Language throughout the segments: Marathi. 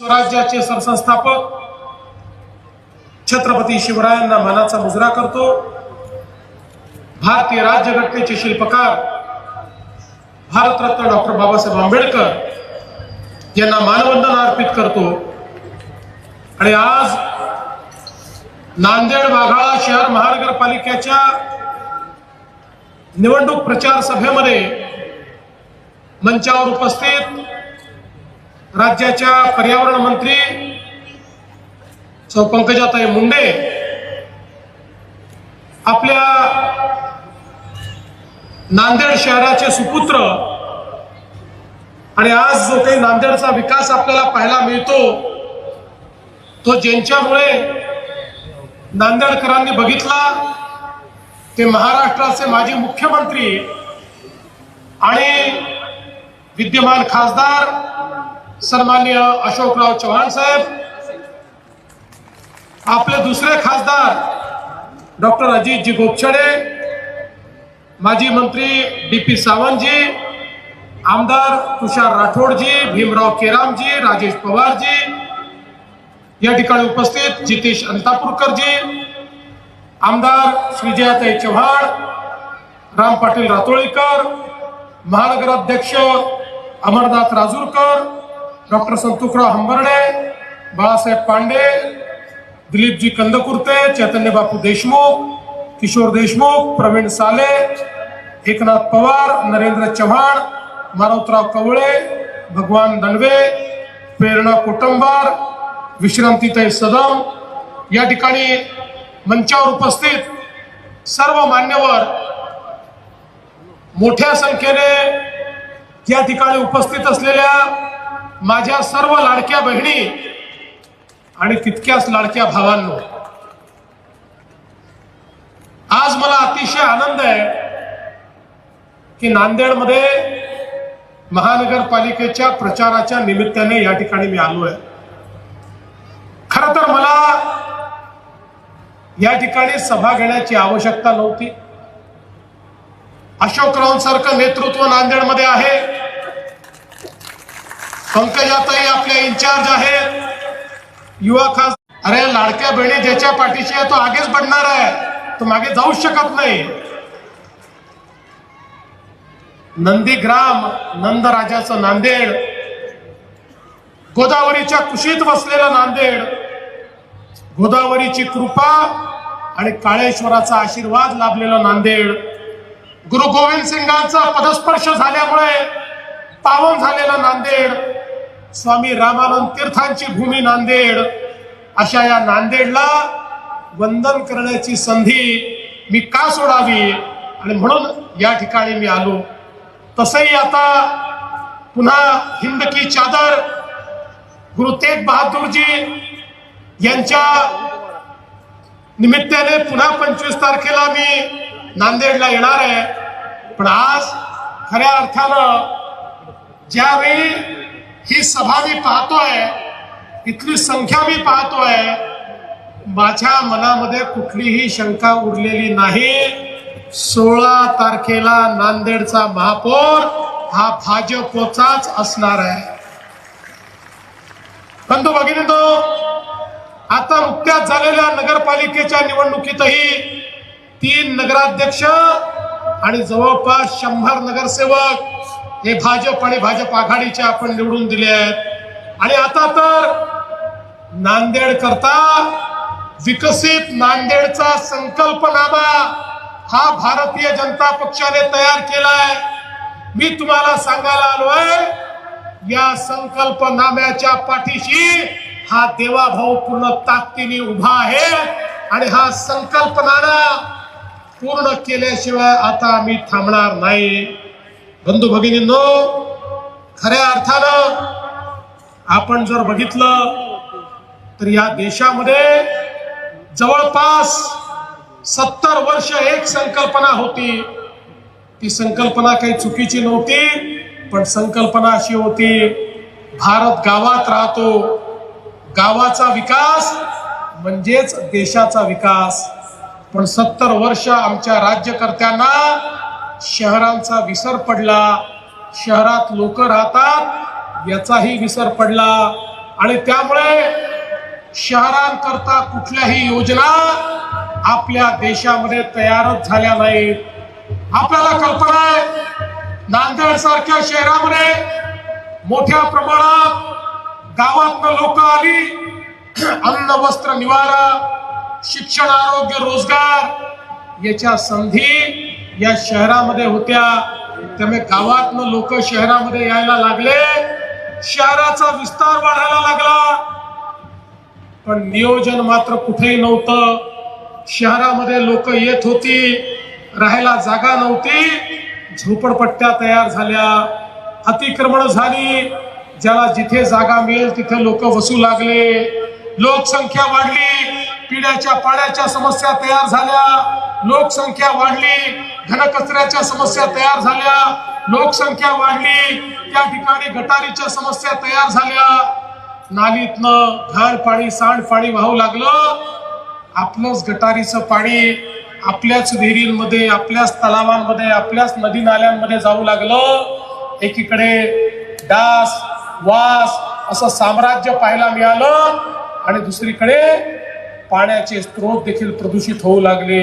स्वराज्याचे सरसंस्थापक छत्रपती शिवरायांना मानाचा मुजरा करतो। भारतीय राज्यघटनेचे शिल्पकार भारतरत्न डॉक्टर बाबासाहेब आंबेडकर यांना मानवंदना अर्पित करतो। आणि आज नांदेड वाघाळा शहर महानगरपालिकेच्या निवडणूक प्रचार सभेमध्ये मंचावर उपस्थित राज्याच्या पर्यावरण मंत्री सौ पंकजाताई मुंडे आपल्या नांदेड शहराचे सुपुत्र आणि आज जो काही नांदेडचा विकास आपल्याला पाहायला मिळतो तो ज्यांच्यामुळे नांदेडकरांनी बघितला ते महाराष्ट्राचे माजी मुख्यमंत्री आणि विद्यमान खासदार सन्माननीय अशोकराव चव्हाण साहेब, आपले दुसरे खासदार डॉक्टर अजितजी गोपछडे, माजी मंत्री डीपी सावंतजी, आमदार तुषार राठोडजी, भीमराव केरामजी, राजेश पवारजी, या ठिकाणी उपस्थित जितेश अंतापूरकरजी, आमदार श्रीजयाताई चव्हाण, राम पाटील रातोळीकर, महानगराध्यक्ष अमरनाथ राजूरकर, डॉक्टर संतोषराव हंबर्डे, बाळासाहेब पांडे, दिलीपजी कंदकुर्ते, चैतन्य बापू देशमुख, किशोर देशमुख, प्रवीण साले, एकनाथ पवार, नरेंद्र चव्हाण, मारुतराव कवळे, भगवान दंडवे, प्रेरणा कोटंबार, विश्रांतीताई सदम, या ठिकाणी मंचावर उपस्थित सर्व मान्यवर, मोठ्या संख्येने या ठिकाणी उपस्थित असलेल्या माझ्या सर्व लाडक्या बहिणी आणि तितक्याच लाडक्या भावांनो, आज मला अतिशय आनंद आहे की नांदेडमध्ये महानगरपालिकेच्या प्रचाराच्या निमित्ताने या ठिकाणी मी आलो आहे। खरं तर मला या ठिकाणी सभा घेण्याची आवश्यकता नव्हती। अशोकरावांसारखं नेतृत्व नांदेडमध्ये आहे, पंकजाताई आपल्या इन्चार्ज आहेत, युवा खास, अरे लाडक्या बहिणी ज्याच्या पाठीशी आहे तो आगेच बढ़णार आहे, तो मागे जाऊ शकत नाही। नंदीग्राम नंदराजाचं नांदेड, गोदावरीच्या कुशीत वसलेलं नांदेड, गोदावरीची कृपा आणि काळेश्वराचा आशीर्वाद लाभलेलं नांदेड, गुरु गोविंद सिंगांचा पदस्पर्श झाल्यामुळे पावन झालेलं नांदेड, स्वामी रामानंद तीर्थांची भूमी नांदेड, अशा या नांदेडला वंदन करण्याची संधी मी का सोडावी आणि म्हणून या ठिकाणी मी आलो। तसंही आता पुन्हा हिंद की चादर गुरु तेग बहादूरजी यांच्या निमित्ताने पुन्हा 25 तारखेला मी नांदेडला येणार आहे। पण आज खऱ्या अर्थानं ज्यावेळी ही सभा मी पाहतोय, इथली संख्या मी पाहतोय, माझ्या मनामध्ये कुठलीही शंका उरलेली नाही। 16 तारखेला नांदेडचा महापौर हा भाजपचाच असणार आहे। बंधू भगिनींनो, आता नुकत्याच झालेल्या नगरपालिकेच्या निवडणुकीतही 3 नगराध्यक्ष आणि जवळपास 100 नगरसेवक हे भाजप आणि भाजप आघाडीचे आपण निवडून दिले आहेत। आणि आता तर नांदेड करता विकसित नांदेडचा संकल्पनामा हा भारतीय जनता पक्षाने तयार केलाय। मी तुम्हाला सांगायला आलोय, या संकल्पनाम्याच्या पाठीशी हा देवाभाऊ पूर्ण ताकदीने उभा आहे आणि हा संकल्पनामा पूर्ण केल्याशिवाय आता आम्ही थांबणार नाही। बंधू भगिनींनो, खऱ्या अर्थानं आपण जर बघितलं तर या देशामध्ये जवळपास 70 वर्ष एक संकल्पना होती। ती संकल्पना काही चुकीची नव्हती, पण संकल्पना अशी होती, भारत गावात राहतो, गावाचा विकास म्हणजेच देशाचा विकास। पण 70 वर्ष आमच्या राज्यकर्त्यांना शहरांचा विसर पडला, शहरात लोक राहतात याचाही विसर पडला। आणि त्यामुळे शहरांकरता कुठल्याही योजना आपल्या देशामध्ये तयारच झाल्या नाहीत. आपल्याला कल्पना आहे, नांदेड सारख्या शहरामध्ये मोठ्या प्रमाणात गावातनं लोक आली, अन्न वस्त्र निवारा, शिक्षण आरोग्य रोजगार याच्या संधी या शहरामध्ये होत्या. त्यामुळे गावातनं लोक शहरामध्ये यायला लागले, शहराचा विस्तार वाढायला लागला. पण नियोजन मात्र कुठेही नव्हतं. शहरामध्ये लोक येत होती, राहायला जागा नव्हती, झोपडपट्ट्या तयार झाल्या, अतिक्रमण झाली, ज्याला जिथे जागा मिळेल तिथे लोक वसू लागले, लोकसंख्या वाढली, पिण्याच्या पाण्याच्या समस्या तयार झाल्या, लोकसंख्या वाढली, घनकचऱ्याच्या समस्या तयार झाल्या, लोकसंख्या वाढली, त्या ठिकाणी गटारीच्या समस्या तयार झाल्या, नालीतनं घाण पाणी सांडपाणी वाहू लागलं. आपलंच गटारीचं पाणी आपल्याच विहिरींमध्ये, आपल्याच तलावांमध्ये, आपल्याच नदी नाल्यांमध्ये जाऊ लागलं. एकीकडे डास वास असं साम्राज्य पाहायला मिळालं आणि दुसरीकडे पाण्याचे स्रोत देखील प्रदूषित होऊ लागले.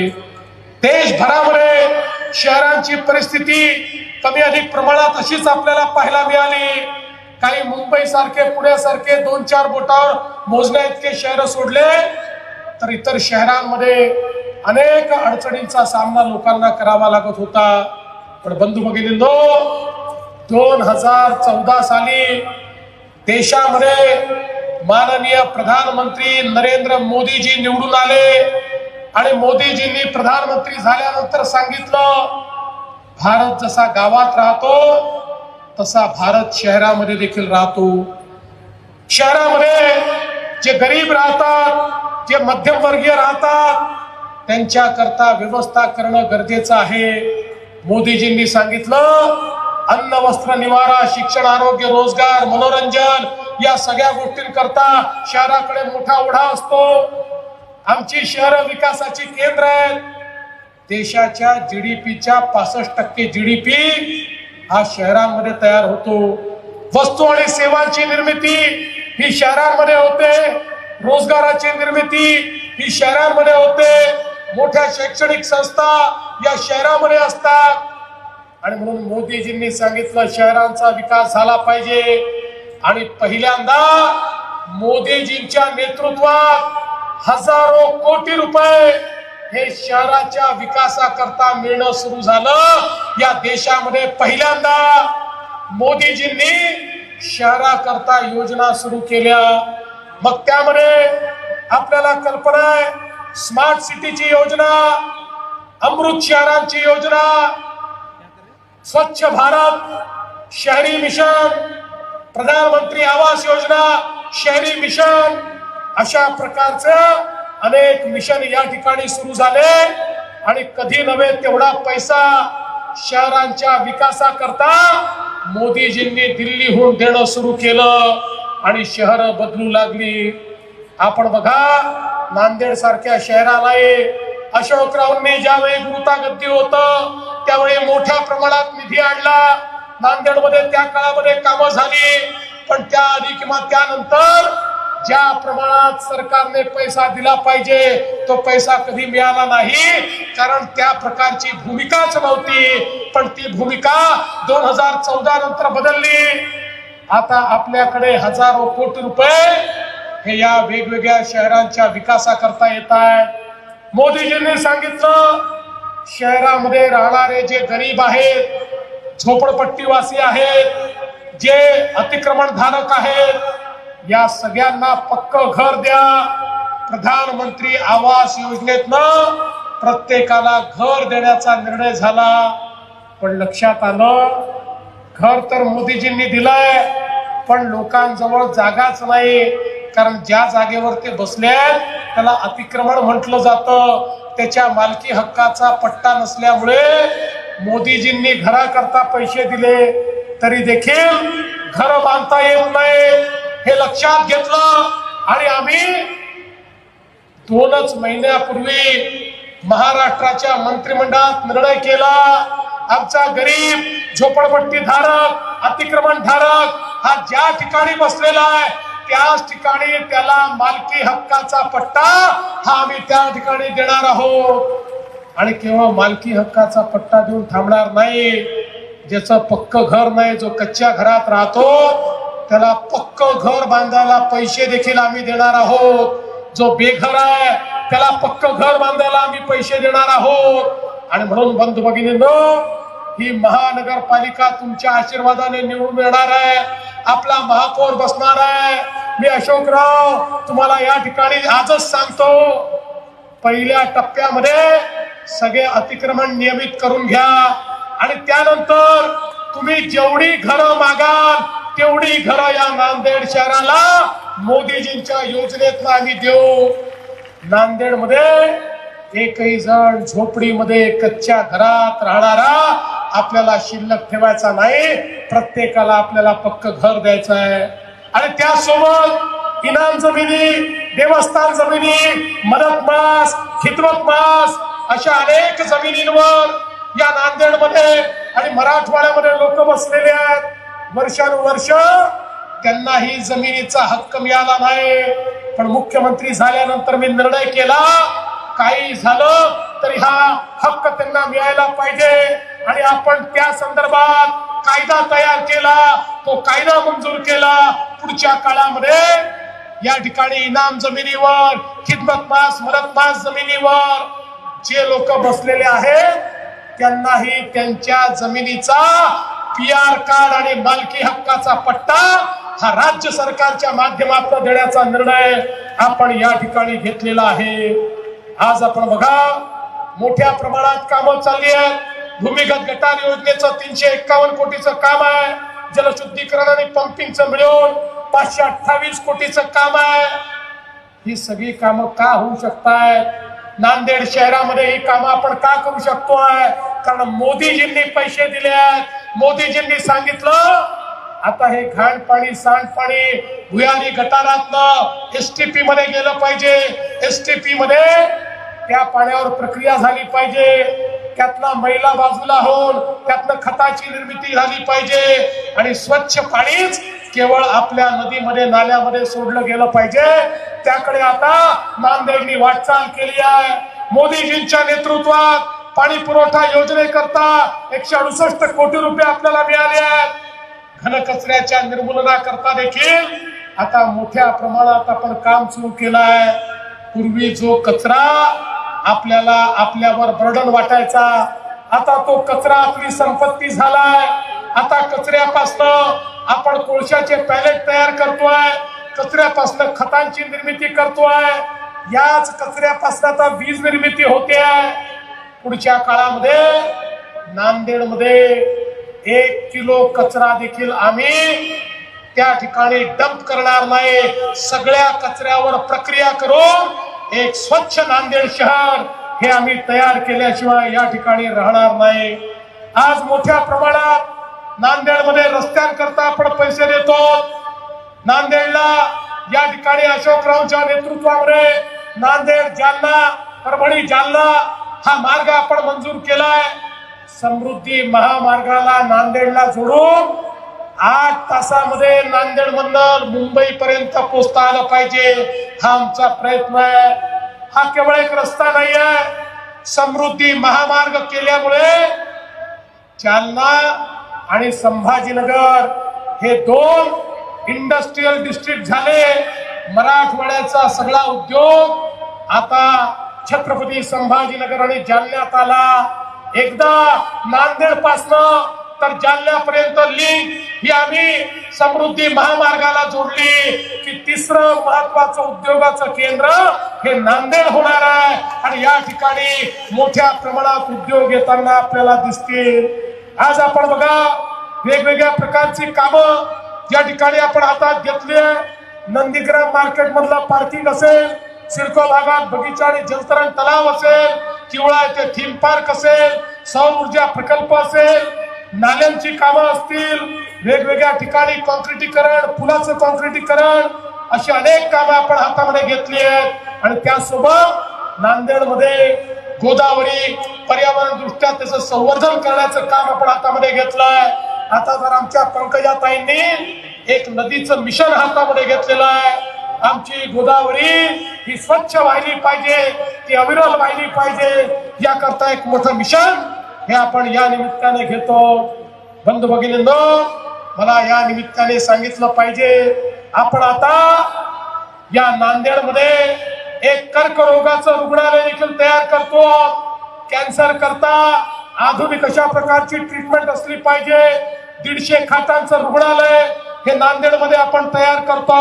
देशभरामध्ये शहरांची परिस्थिती कमी अधिक प्रमाणात अशीच आपल्याला पाहायला मिळाली. काही मुंबई सारखे, पुण्यासारखे 2-4 बोटावर मोजण्या इतके शहर सोडले तर इतर शहरांमध्ये अनेक अडचणींचा सामना लोकांना करावा लागत होता. पण बंधू भगिनींनो, 2014 साली देशामध्ये माननीय प्रधानमंत्री नरेंद्र मोदीजी निवडून आले आणि मोदीजींनी प्रधानमंत्री झाल्यानंतर सांगितलं, भारत जसा गावात राहतो तसा भारत शहरामध्ये देखील राहतो. शहरामध्ये जे गरीब राहतात, जे मध्यमवर्गीय राहतात, त्यांच्या करता व्यवस्था करणं गरजेचं आहे. मोदीजींनी सांगितलं, अन्न वस्त्र निवारा, शिक्षण आरोग्य रोजगार मनोरंजन या सगळ्या गोष्टींकरता शहराकडे मोठा ओढा असतो. आमची शहरं विकासाची केंद्र आहेत. देशाच्या जीडीपीच्या 65% जीडीपी हा शहरांमध्ये तयार होतो. वस्तू आणि सेवांची निर्मिती ही शहरांमध्ये होते, रोजगाराची निर्मिती ही शहरांमध्ये होते, मोठ्या शैक्षणिक संस्था या शहरामध्ये असतात. आणि म्हणून मोदीजींनी सांगितलं, शहरांचा विकास झाला पाहिजे. आणि पहिल्यांदा मोदीजींच्या नेतृत्वात हजारो कोटी रुपये हे शहराच्या विकासाकरता मिळणं सुरू झालं. या देशामध्ये पहिल्यांदा मोदीजींनी शहराकरता योजना सुरू केल्या. मग त्यामध्ये आपल्याला कल्पना आहे, स्मार्ट सिटीची योजना, अमृत शहरांची योजना, स्वच्छ भारत शहरी मिशन, प्रधानमंत्री आवास योजना शहरी मिशन, अशा प्रकारचं अनेक मिशन या ठिकाणी सुरू झाले. आणि कधी नव्हे तेवढा पैसा शहरांच्या विकासाकरता मोदीजींनी दिल्लीहून देणं सुरू केलं आणि शहरं बदलू लागली. आपण बघा, नांदेड सारख्या शहराला अशोकरावांनी ज्यावेळी गुरुतागद्दी होतं त्यावेळी मोठ्या प्रमाणात निधी आणला. नांदेडमध्ये त्या काळामध्ये कामं झाली. पण त्याआधी किंवा त्यानंतर ज्या प्रमाणात सरकारने पैसा दिला पाहिजे तो पैसा कधी मिळाला नाही, कारण त्या प्रकारची भूमिकाच नव्हती. पण ती भूमिका 2014 नंतर बदलली. आता आपल्याकडे हजारो कोटी रुपये हे या वेगवेगळ्या शहरांच्या विकासाकरता येत आहेत. मोदीजींनी सांगितलं, शहरामध्ये राहणारे जे गरीब आहेत, झोपडपट्टीवासी आहेत, जे अतिक्रमण धारक आहेत, या सगळ्यांना पक्कं घर द्या. प्रधानमंत्री आवास योजनेतनं प्रत्येकाला घर देण्याचा निर्णय झाला. पण लक्षात आलं, घर तर मोदीजींनी दिलंय, पण लोकांजवळ जागाच नाही. कारण ज्या जागेवर ते बसले त्याला अतिक्रमण म्हटलं जातं. त्याच्या मालकी हक्काचा पट्टा नसल्यामुळे मोदीजींनी घराकरता पैसे दिले तरी देखील घर बांधता येत नाही. हे लक्षात घेतलं आणि आम्ही 2च महिन्यापूर्वी महाराष्ट्राच्या मंत्रिमंडळात निर्णय केला, आमचा गरीब झोपडपट्टी धारक, अतिक्रमण धारक हा ज्या ठिकाणी बसलेला आहे त्याच ठिकाणी त्याला मालकी हक्काचा पट्टा हा आम्ही त्या ठिकाणी देणार आहोत. आणि केवळ मालकी हक्काचा पट्टा देऊन थांबणार नाही. ज्याचं पक्क घर नाही, जो कच्च्या घरात राहतो, त्याला पक्क घर बांधायला पैसे देखील आम्ही देणार आहोत. जो बेघर आहे त्याला पक्क घर बांधायला आम्ही पैसे देणार आहोत. आणि म्हणून बंधू भगिनींनो, ही महानगरपालिका तुमच्या आशीर्वादाने निवडून येणार आहे. आपला महापौर बसणार आहे. मी अशोकराव तुम्हाला या ठिकाणी आजच सांगतो, पहिल्या टप्प्यामध्ये सगळे अतिक्रमण नियमित करून घ्या आणि त्यानंतर तुम्ही जेवढी घरं मागाल तेवढी घरं या नांदेड शहराला मोदीजींच्या योजनेतून आम्ही देऊ. नांदेडमध्ये एकही जण झोपडीमध्ये कच्च्या घरात राहणारा आपल्याला शिल्लक ठेवायचा नाही. प्रत्येकाला आपल्याला पक्क घर द्यायचं आहे. आणि त्यासोबत इनाम जमिनी, देवस्थान जमिनी, मदत मास, खिदमत मास अशा अनेक जमिनींवर या नांदेडमध्ये आणि मराठवाड्यामध्ये लोक बसलेले आहेत. वर्षानुवर्ष त्यांनाही जमिनीचा हक्क मिळाला नाही. पण मुख्यमंत्री झाल्यानंतर मी निर्णय केला, काही झालं तरी हा हक्क त्यांना मिळायला पाहिजे. आणि आपण त्या संदर्भात कायदा तयार केला. तो कायदा मंजूर केला. पुढच्या काळामध्ये या ठिकाणी इनाम जमिनीवर, खिदमत मास, मदत मास जमिनीवर जे लोक बसलेले आहेत त्यांनाही त्यांच्या जमिनीचा PR कार्ड आणि मालकी हक्काचा पट्टा हा राज्य सरकारच्या माध्यमातून देण्याचा निर्णय आपण या ठिकाणी घेतलेला आहे. आज आपण बघा, मोठ्या प्रमाणात कामं चालली आहेत. भूमिगत गटार योजनेचं 351 कोटीचं काम आहे. जलशुद्धीकरण आणि पंपिंगचं मिळून 528 कोटीचं काम आहे. ही सगळी कामं का होऊ शकतात? नांदेड शहरामध्ये ही कामं आपण का करू शकतोय? कारण मोदीजींनी पैसे दिले आहेत. मोदीजींनी सांगितलं आता हे घाण पाणी, सांडपाणी भुयारी गटारातनं STP मध्ये गेलं पाहिजे. STP मध्ये त्या पाण्यावर प्रक्रिया झाली पाहिजे. त्यातला मैला बाजूला होऊन त्यातनं खताची निर्मिती झाली पाहिजे आणि स्वच्छ पाणीच केवळ आपल्या नदीमध्ये, नाल्यामध्ये सोडलं गेलं पाहिजे. त्याकडे आता नांदेडनी वाटचाल केली आहे. मोदीजींच्या नेतृत्वात पाणी पुरवठा योजनेकरता 168 कोटी रुपये आपल्याला मिळाले आहेत. घनकचऱ्याच्या निर्मूलनाकरता देखील आता मोठ्या प्रमाणात आपण काम सुरू केलं आहे. पूर्वी जो कचरा आपल्याला आपल्यावर बर्डन वाटायचा, आता तो कचरा आपली संपत्ती झालाय. आता कचऱ्यापासून आपण कोळशाचे पॅलेट तयार करतोय. कचऱ्यापासून खतांची निर्मिती करतोय. याच कचऱ्यापासून आता वीज निर्मिती होते. पुढच्या काळामध्ये नांदेडमध्ये 1 किलो कचरा देखील आम्ही त्या ठिकाणी डंप करणार नाही. सगळ्या कचऱ्यावर प्रक्रिया करून एक स्वच्छ नांदेड शहर हे आम्ही तयार केल्याशिवाय या ठिकाणी राहणार नाही. आज मोठ्या प्रमाणात नांदेडमध्ये रस्त्यांकरता आपण पैसे देतो. नांदेडला या ठिकाणी अशोकरावच्या नेतृत्वामध्ये नांदेड जालना, परभणी जालना हा मार्ग आपण मंजूर केलाय. समृद्धी महामार्गाला नांदेडला जोडून 8 तासामध्ये नांदेड मधून मुंबई पर्यंत पोहोचता आलं पाहिजे. हा आमचा प्रयत्न आहे. हा केवळ एक रस्ता नाही आहे. समृद्धी महामार्ग केल्यामुळे जालना आणि संभाजीनगर हे 2 इंडस्ट्रियल डिस्ट्रिक्ट झाले. मराठवाड्याचा सगळा उद्योग आता छत्रपती संभाजीनगर आणि जालन्यात आला. एकदा नांदेड पासनं तर जालन्यापर्यंत लिंक ही आम्ही समृद्धी महामार्गाला जोडली की तिसरं महत्वाचं उद्योगाचं केंद्र हे नांदेड होणार आहे. आणि या ठिकाणी मोठ्या प्रमाणात उद्योग येताना आपल्याला दिसतील. आज आपण बघा, वेगवेगळ्या प्रकारची कामं या ठिकाणी आपण हातात घेतली आहे. नंदीग्राम मार्केट मधलं पार्किंग असेल, सिडको भागात बगीचा आणि जलतरण तलाव असेल, किवळा येथे थीम पार्क असेल, सौर ऊर्जा प्रकल्प असेल, नाल्यांची कामं असतील, वेगवेगळ्या ठिकाणी कॉन्क्रिटीकरण, पुलाचं कॉन्क्रिटीकरण, अशी अनेक कामं आपण हातामध्ये घेतली आहेत. आणि त्यासोबत नांदेडमध्ये गोदावरी पर्यावरण दृष्ट्या त्याचं संवर्धन करण्याचं काम आपण हातामध्ये घेतलंय. आता जर आमच्या पंकजाताईंनी एक नदीचं मिशन हातामध्ये घेतलेलं आहे. आमची गोदावरी ही स्वच्छ वाहिली पाहिजे, ती अविरल वाहिली पाहिजे, याकरता एक मोठं मिशन हे आपण या निमित्ताने घेतो. बंधू भगिनींनो, मला या निमित्ताने सांगितलं पाहिजे, आपण आता या नांदेडमध्ये एक कर्करोगाचं रुग्णालय देखील तयार करतो. कॅन्सर करता आधुनिक अशा प्रकारची ट्रीटमेंट असली पाहिजे. 150 खाटांचं रुग्णालय हे नांदेडमध्ये आपण तयार करतो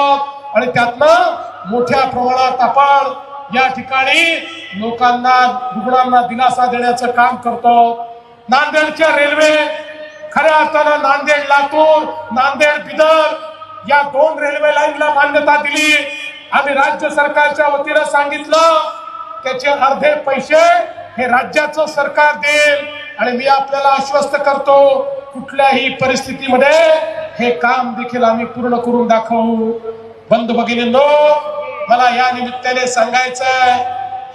आणि त्यातनं मोठ्या प्रमाणात आपण या ठिकाणी लोकांना, रुग्णांना दिलासा देण्याचं काम करतो. नांदेडच्या रेल्वे, खऱ्या अर्थानं नांदेड लातूर, नांदेड बिदर या 2 रेल्वे लाईनला मान्यता दिली. आम्ही राज्य सरकारच्या वतीनं सांगितलं त्याचे अर्धे पैसे हे राज्याचं सरकार देईल आणि मी आपल्याला आश्वस्त करतो कुठल्याही परिस्थितीमध्ये हे काम देखील आम्ही पूर्ण करून दाखवू. बंधू भगिनींनो, मला या निमित्ताने सांगायचं,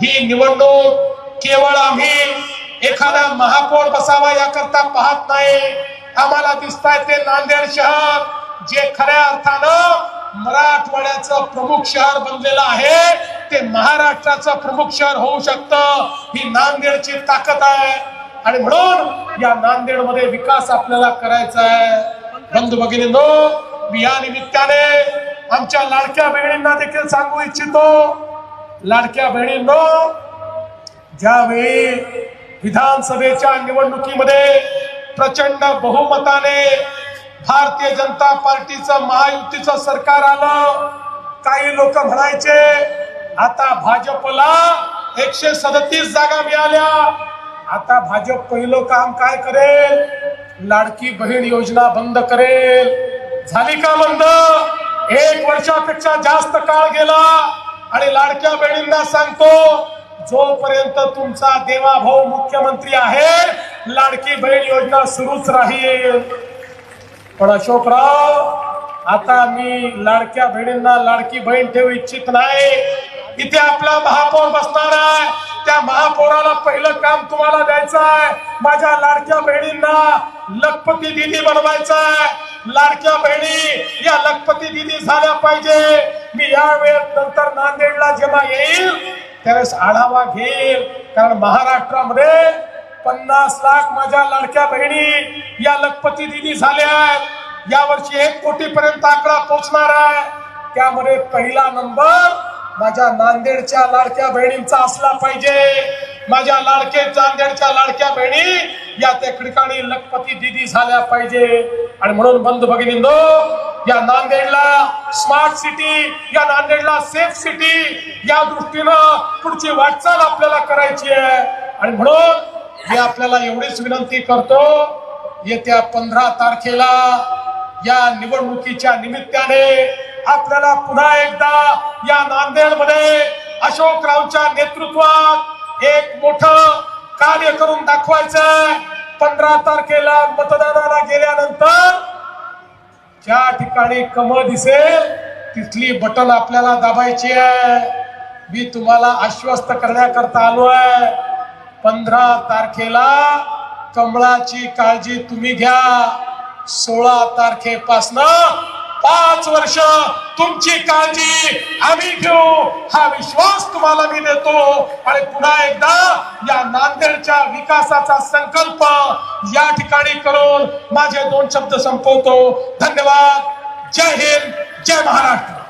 ही निवडणूक केवळ आम्ही एखादा महापौर बसावा याकरता पाहत नाही. आम्हाला दिसतंय ते नांदेड शहर जे खऱ्या अर्थानं मराठवाड्याचं प्रमुख शहर बनलेलं आहे, ते महाराष्ट्राचं प्रमुख शहर होऊ शकतं. ही नांदेडची ताकद आहे आणि म्हणून या नांदेडमध्ये विकास आपल्याला करायचा आहे. बंधू भगिनींनो, मी या निमित्ताने आमच्या लाडक्या बहिणींना देखील सांगू इच्छितो, लाडक्या बहिणींनो, ज्यावेळी विधानसभेच्या निवडणुकीमध्ये प्रचंड बहुमताने भारतीय जनता पार्टीचं महायुतीचं सरकार आलं, काही लोक म्हणायचे आता भाजपला 137 जागा मिळाल्या, आता भाजप पहिलं काम काय करेल, लाडकी बहीण योजना बंद करेल. झाली का बंद? 1 वर्षापेक्षा जास्त काळ गेला आणि लाडक्या बहिणींना सांगतो, जोपर्यंत तुमचा देवाभाऊ मुख्यमंत्री आहे, लाडकी बहीण योजना सुरूच राहील. पण अशोकराव, आता मी लाडक्या बहिणींना लाडकी बहीण ठेवू इच्छित नाही. इथे आपला महापौर बसणार आहे, त्या महापौराला पहिलं काम तुम्हाला द्यायचं आहे. माझ्या लाडक्या बहिणींना लखपती दीदी बनवायचं आहे. लाडक्या बहिणी या लखपती दीदी झाल्या पाहिजे. मी या वेळेत नंतर नांदेडला जेव्हा येईल त्यावेळेस आढावा घेईल, कारण महाराष्ट्रामध्ये 50 लाख माझ्या लाडक्या बहिणी या लखपती दीदी झाल्या आहेत. यावर्षी 1 कोटीपर्यंत आकडा पोहोचणार आहे. त्यामध्ये पहिला नंबर माझ्या नांदेडच्या लाडक्या बहिणींचा असला पाहिजे. माझ्या नांदेडच्या लाडक्या बहिणी या त्या ठिकाणी लखपती दीदी झाल्या पाहिजे. आणि म्हणून बंधू भगिनींनो, या नांदेडला स्मार्ट सिटी, या नांदेडला सेफ सिटी या दृष्टीनं पुढची वाटचाल आपल्याला करायची आहे. आणि म्हणून मी आपल्याला एवढीच विनंती करतो, येत्या 15 तारखेला या निवडणुकीच्या निमित्ताने आपल्याला पुन्हा एकदा या नांदेडमध्ये अशोकरावच्या नेतृत्वात एक मोठं कार्य करून दाखवायचंय. 15 तारखेला मतदानाला गेल्यानंतर ज्या ठिकाणी कमळ दिसेल तिथली बटन आपल्याला दाबायची आहे. मी तुम्हाला आश्वस्त करण्याकरता आलो आहे. 15 तारखेला कमळाची काळजी तुम्ही घ्या. 16 तारखेपासनं 5 वर्ष तुमची काळजी आम्ही घेऊ, हा विश्वास तुम्हाला मी देतो. आणि पुन्हा एकदा या नांदेडच्या विकासाचा संकल्प या ठिकाणी करून माझे 2 शब्द संपवतो. धन्यवाद. जय हिंद, जय महाराष्ट्र.